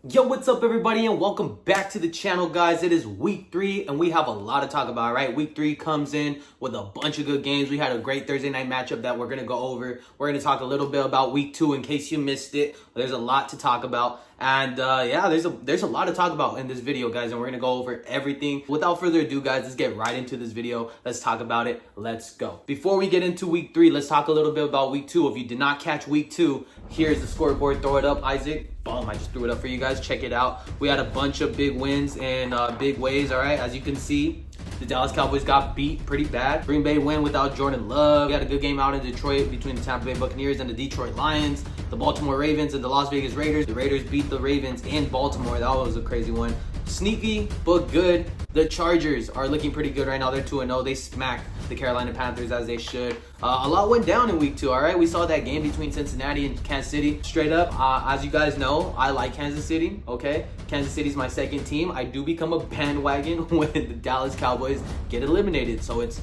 Yo, what's up everybody and welcome back to the channel, guys. It is week 3 and we have a lot to talk about, right? Week 3 comes in with a bunch of good games. We had a great Thursday night matchup that we're going to go over. We're going to talk a little bit about week 2 in case you missed it. There's a lot to talk about. And yeah, there's a lot to talk about in this video, guys, and we're going to go over everything. Without further ado, guys, let's get right into this video. Let's talk about it. Let's go. Before we get into week 3, let's talk a little bit about week 2. If you did not catch week 2, here's the scoreboard. Throw it up, Isaac. Boom, I just threw it up for you guys. Check it out. We had a bunch of big wins in big ways, all right? As you can see, the Dallas Cowboys got beat pretty bad. Green Bay win without Jordan Love. We had a good game out in Detroit between the Tampa Bay Buccaneers and the Detroit Lions. The Baltimore Ravens and the Las Vegas Raiders. The Raiders beat the Ravens in Baltimore. That was a crazy one. Sneaky, but good. The Chargers are looking pretty good right now. They're 2-0. They smacked the Carolina Panthers as they should. A lot went down in week 2, all right? We saw that game between Cincinnati and Kansas City. Straight up, as you guys know, I like Kansas City, okay? Kansas City's my second team. I do become a bandwagon when the Dallas Cowboys get eliminated, so it's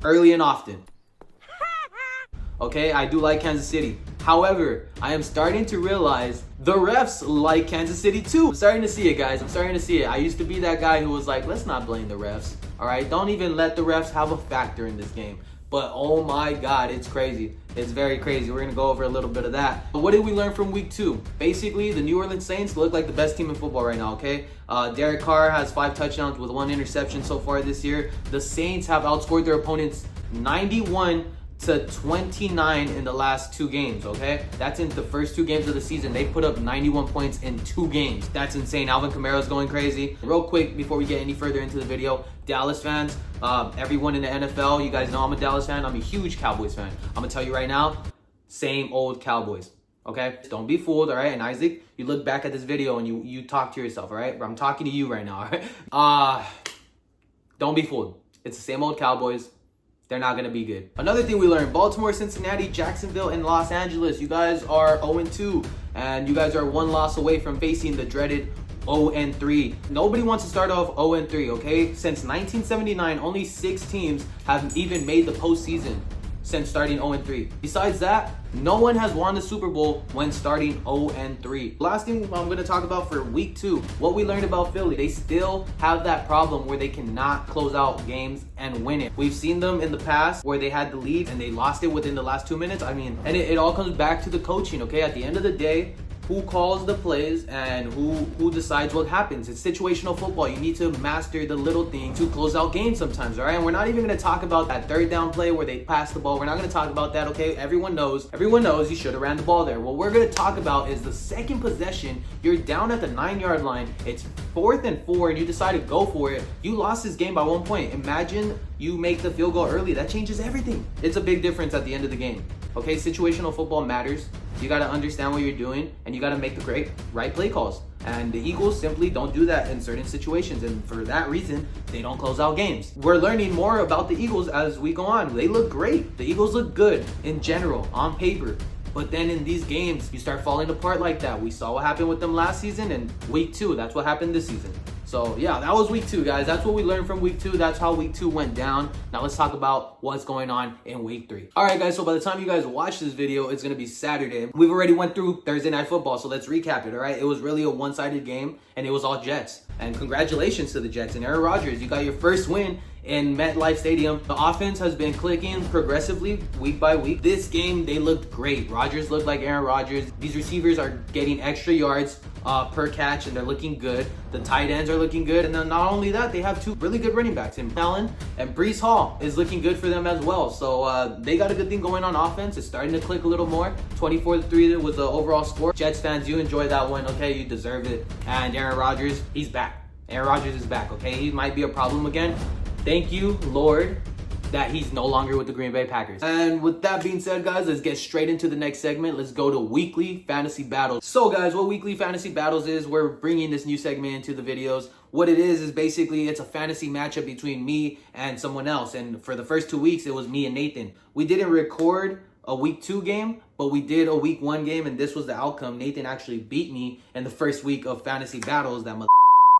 early and often. Okay, I do like Kansas City. However, I am starting to realize the refs like Kansas City too. I'm starting to see it, guys. I'm starting to see it. I used to be that guy who was like, let's not blame the refs. All right, don't even let the refs have a factor in this game. But oh my God, it's crazy. It's very crazy. We're gonna go over a little bit of that. But what did we learn from week 2? Basically, the New Orleans Saints look like the best team in football right now, okay? Derek Carr has 5 touchdowns with 1 interception so far this year. The Saints have outscored their opponents 91-29 in the last 2 games, okay? That's in the first 2 games of the season. They put up 91 points in 2 games. That's insane. Alvin Kamara's going crazy. Real quick, before we get any further into the video, Dallas fans, everyone in the NFL, you guys know I'm a Dallas fan. I'm a huge Cowboys fan. I'm gonna tell you right now, same old Cowboys, okay? Don't be fooled, all right? And Isaac, you look back at this video and you talk to yourself, all right? I'm talking to you right now, all right? Don't be fooled. It's the same old Cowboys. They're not going to be good. Another thing we learned, Baltimore, Cincinnati, Jacksonville, and Los Angeles. You guys are 0-2, and you guys are 1 loss away from facing the dreaded 0-3. Nobody wants to start off 0-3, okay? Since 1979, only 6 teams have even made the postseason since starting 0-3. Besides that, no one has won the Super Bowl when starting 0-3. Last thing I'm going to talk about for week 2, what we learned about Philly. They still have that problem where they cannot close out games and win it. We've seen them in the past where they had the lead and they lost it within the last 2 minutes. I mean, and it all comes back to the coaching, okay? At the end of the day, who calls the plays and who decides what happens. It's situational football. You need to master the little things to close out games sometimes, all right? And we're not even going to talk about that 3rd down play where they pass the ball. We're not going to talk about that, okay? Everyone knows you should have ran the ball there. What we're going to talk about is the second possession. You're down at the 9-yard line. It's 4th and 4 and you decide to go for it. You lost this game by 1 point. Imagine you make the field goal early. That changes everything. It's a big difference at the end of the game. Okay, situational football matters. You got to understand what you're doing and you got to make the right play calls. And the Eagles simply don't do that in certain situations. And for that reason, they don't close out games. We're learning more about the Eagles as we go on. They look great. The Eagles look good in general, on paper. But then in these games, you start falling apart like that. We saw what happened with them last season and week 2. That's what happened this season. So yeah, that was week 2, guys. That's what we learned from week 2. That's how week 2 went down. Now let's talk about what's going on in week 3. All right, guys, so by the time you guys watch this video, it's going to be Saturday. We've already went through Thursday Night Football, so let's recap it, all right? It was really a one-sided game, and it was all Jets. And congratulations to the Jets and Aaron Rodgers. You got your first win in MetLife Stadium. The offense has been clicking progressively week by week. This game, they looked great. Rodgers looked like Aaron Rodgers. These receivers are getting extra yards per catch, and they're looking good. The tight ends are looking good. And then not only that, they have 2 really good running backs in Allen, and Breece Hall is looking good for them as well. So they got a good thing going on offense. It's starting to click a little more. 24-3 was the overall score. Jets fans, you enjoy that one, okay? You deserve it. And Aaron Rodgers, he's back. Aaron Rodgers is back, okay? He might be a problem again. Thank you, Lord, that he's no longer with the Green Bay Packers. And with that being said, guys, let's get straight into the next segment. Let's go to weekly fantasy battles. So guys, what weekly fantasy battles is, we're bringing this new segment into the videos. What it is basically it's a fantasy matchup between me and someone else. And for the first 2 weeks, it was me and Nathan. We didn't record a week 2 game, but we did a week 1 game, and this was the outcome. Nathan actually beat me in the first week of fantasy battles.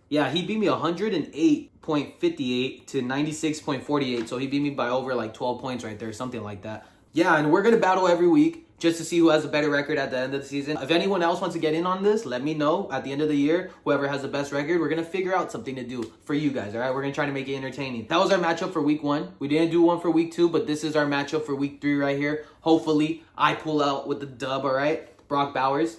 Yeah, he beat me 108.58 to 96.48. So he beat me by over like 12 points right there, something like that. Yeah, and we're going to battle every week. just to see who has a better record at the end of the season. If anyone else wants to get in on this, let me know. At the end of the year, whoever has the best record, we're going to figure out something to do for you guys, all right? We're going to try to make it entertaining. That was our matchup for week 1. We didn't do one for week 2, but this is our matchup for week 3 right here. Hopefully, I pull out with the dub, all right? Brock Bowers,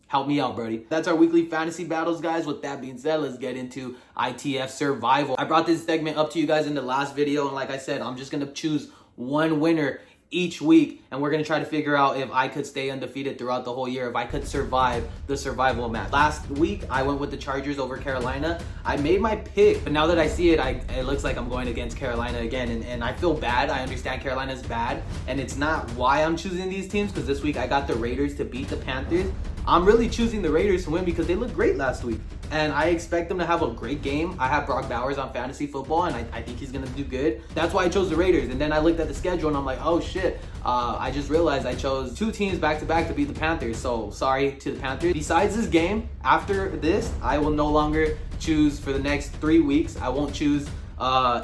help me out, Brody. That's our weekly fantasy battles, guys. With that being said, let's get into I.T.F survival. I brought this segment up to you guys in the last video, and like I said, I'm just going to choose one winner each week, and we're going to try to figure out if I could stay undefeated throughout the whole year, if I could survive the survival match. Last week, I went with the Chargers over Carolina. I made my pick, but now that I see it, it looks like I'm going against Carolina again, and I feel bad. I understand Carolina's bad, and it's not why I'm choosing these teams, because this week I got the Raiders to beat the Panthers. I'm really choosing the Raiders to win because they looked great last week, and I expect them to have a great game. I have Brock Bowers on fantasy football, and I think he's going to do good. That's why I chose the Raiders, and then I looked at the schedule, and I'm like, oh shit, I just realized I chose 2 teams back-to-back to beat the Panthers, so sorry to the Panthers. Besides this game, after this, I will no longer choose for the next 3 weeks. I won't choose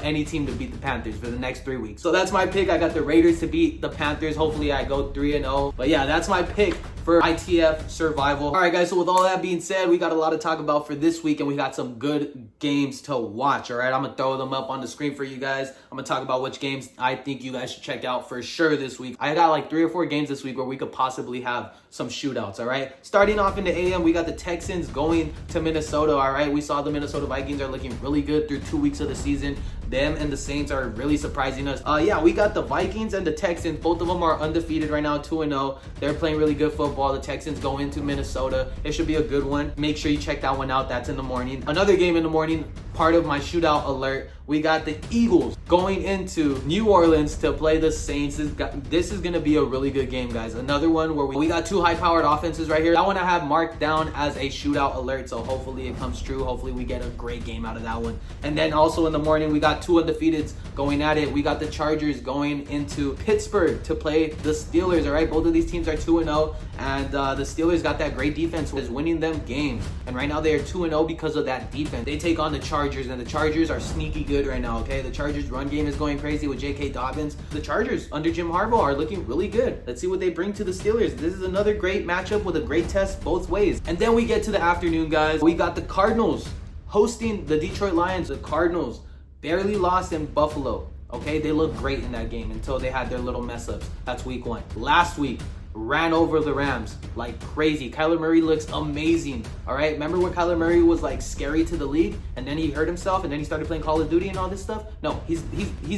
any team to beat the Panthers for the next 3 weeks. So that's my pick. I got the Raiders to beat the Panthers. Hopefully I go 3-0. But yeah, that's my pick for I.T.F survival. All right, guys, so with all that being said, we got a lot to talk about for this week, and we got some good games to watch, all right? I'm going to throw them up on the screen for you guys. I'm going to talk about which games I think you guys should check out for sure this week. I got like 3 or 4 games this week where we could possibly have some shootouts, all right? Starting off in the AM, we got the Texans going to Minnesota, all right? We saw the Minnesota Vikings are looking really good through 2 weeks of the season. Them and the Saints are really surprising us. Yeah, we got the Vikings and the Texans. Both of them are undefeated right now, 2-0. They're playing really good football. The Texans go into Minnesota. It should be a good one. Make sure you check that one out. That's in the morning. Another game in the morning, part of my shootout alert. We got the Eagles going into New Orleans to play the Saints. This is going to be a really good game, guys. Another one where we got 2 high-powered offenses right here. That one I have marked down as a shootout alert, so hopefully it comes true. Hopefully we get a great game out of that one. And then also in the morning, we got 2 undefeateds going at it. We got the Chargers going into Pittsburgh to play the Steelers, all right? Both of these teams are 2-0, and the Steelers got that great defense is winning them games. And right now they are 2-0 because of that defense. They take on the Chargers, and the Chargers are sneaky good right now, okay? The Chargers run game is going crazy with J.K. Dobbins. The Chargers under Jim Harbaugh are looking really good. Let's see what they bring to the Steelers. This is another great matchup with a great test both ways. And then we get to the afternoon, guys. We got the Cardinals hosting the Detroit Lions. The Cardinals barely lost in Buffalo, okay? They looked great in that game until they had their little mess-ups. That's week 1. Last week, ran over the Rams like crazy. Kyler Murray looks amazing, all right? Remember when Kyler Murray was like scary to the league, and then he hurt himself, and then he started playing Call of Duty and all this stuff? No, he's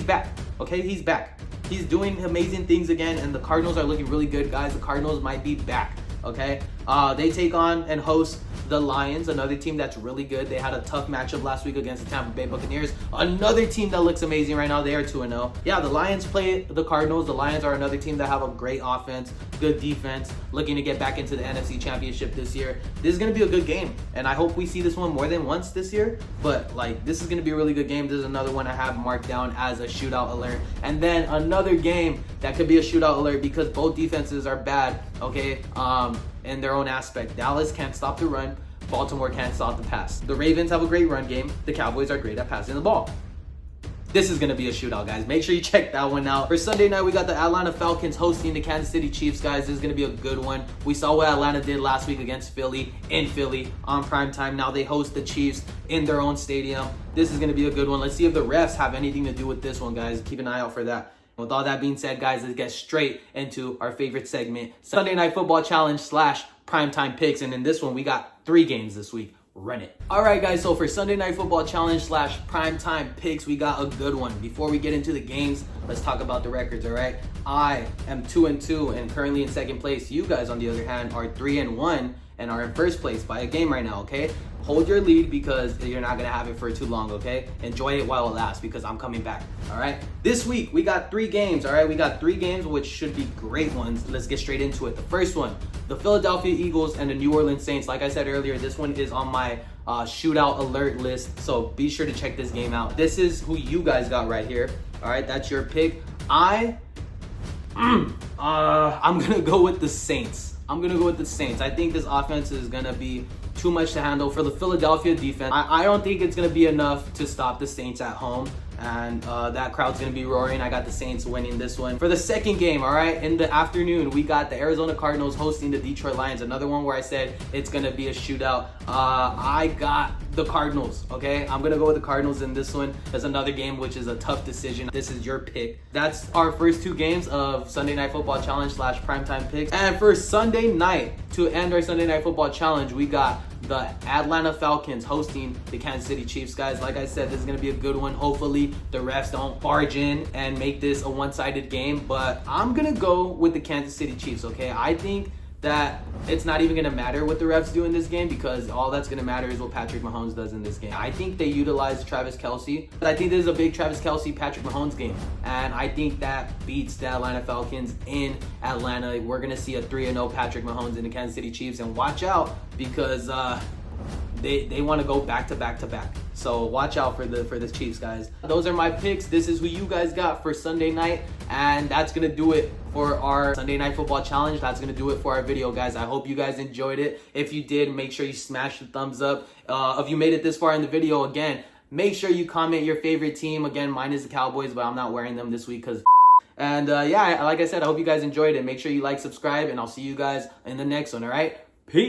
back, okay? He's back. He's doing amazing things again, and the Cardinals are looking really good, guys. The Cardinals might be back, okay? They take on and host the Lions, another team that's really good. They had a tough matchup last week against the Tampa Bay Buccaneers. Another team that looks amazing right now. They are 2-0. Yeah, the Lions play the Cardinals. The Lions are another team that have a great offense, good defense, looking to get back into the NFC Championship this year. This is going to be a good game, and I hope we see this one more than once this year, but like this is going to be a really good game. This is another one I have marked down as a shootout alert. And then another game that could be a shootout alert because both defenses are bad, okay, in their own aspect. Dallas can't stop the run. Baltimore can't stop the pass. The Ravens have a great run game. The Cowboys are great at passing the ball. This is going to be a shootout, guys. Make sure you check that one out. For Sunday night, we got the Atlanta Falcons hosting the Kansas City Chiefs, guys. This is going to be a good one. We saw what Atlanta did last week against Philly, in Philly, on primetime. Now they host the Chiefs in their own stadium. This is going to be a good one. Let's see if the refs have anything to do with this one, guys. Keep an eye out for that. With all that being said, guys, let's get straight into our favorite segment, Sunday Night Football Challenge / primetime picks. And in this one, we got 3 games this week. Run it. All right, guys, so for Sunday Night Football Challenge / primetime picks, we got a good one. Before we get into the games, let's talk about the records, all right? I am 2-2 and currently in second place. You guys, on the other hand, are 3-1 and are in first place by a game right now, okay? Hold your lead because you're not going to have it for too long, okay? Enjoy it while it lasts because I'm coming back, all right? This week, we got 3 games, all right? We got 3 games, which should be great ones. Let's get straight into it. The first one, the Philadelphia Eagles and the New Orleans Saints. Like I said earlier, this one is on my shootout alert list, so be sure to check this game out. This is who you guys got right here, all right? That's your pick. I'm going to go with the Saints. I think this offense is going to be too much to handle for the Philadelphia defense. I don't think it's going to be enough to stop the Saints at home. and that crowd's gonna be roaring. I got the Saints winning this one. For the second game, all right, in the afternoon, we got the Arizona Cardinals hosting the Detroit Lions. Another one where I said it's gonna be a shootout. I got the Cardinals, okay? I'm gonna go with the Cardinals in this one. There's another game which is a tough decision. This is your pick. That's our first two games of Sunday Night Football Challenge / primetime picks. And for Sunday night, to end our Sunday Night Football Challenge, we got the Atlanta Falcons hosting the Kansas City Chiefs. Guys, like I said, this is gonna be a good one. Hopefully the refs don't barge in and make this a one-sided game, but I'm gonna go with the Kansas City Chiefs, okay? I think that it's not even gonna matter what the refs do in this game, because all that's gonna matter is what Patrick Mahomes does in this game. I think they utilize Travis Kelce, but I think this is a big Travis Kelce, Patrick Mahomes game, and I think that beats the Atlanta Falcons in Atlanta. We're gonna see a 3-0 Patrick Mahomes in the Kansas City Chiefs, and watch out because they want to go back to back to back. So watch out for the Chiefs, guys. Those are my picks. This is who you guys got for Sunday night, and that's gonna do it for our Sunday Night Football Challenge. That's gonna do it for our video, guys. I hope you guys enjoyed it. If you did, make sure you smash the thumbs up. If you made it this far in the video, again, make sure you comment your favorite team. Again, mine is the Cowboys, but I'm not wearing them this week because. And yeah, like I said, I hope you guys enjoyed it. Make sure you like, subscribe, and I'll see you guys in the next one. All right, peace.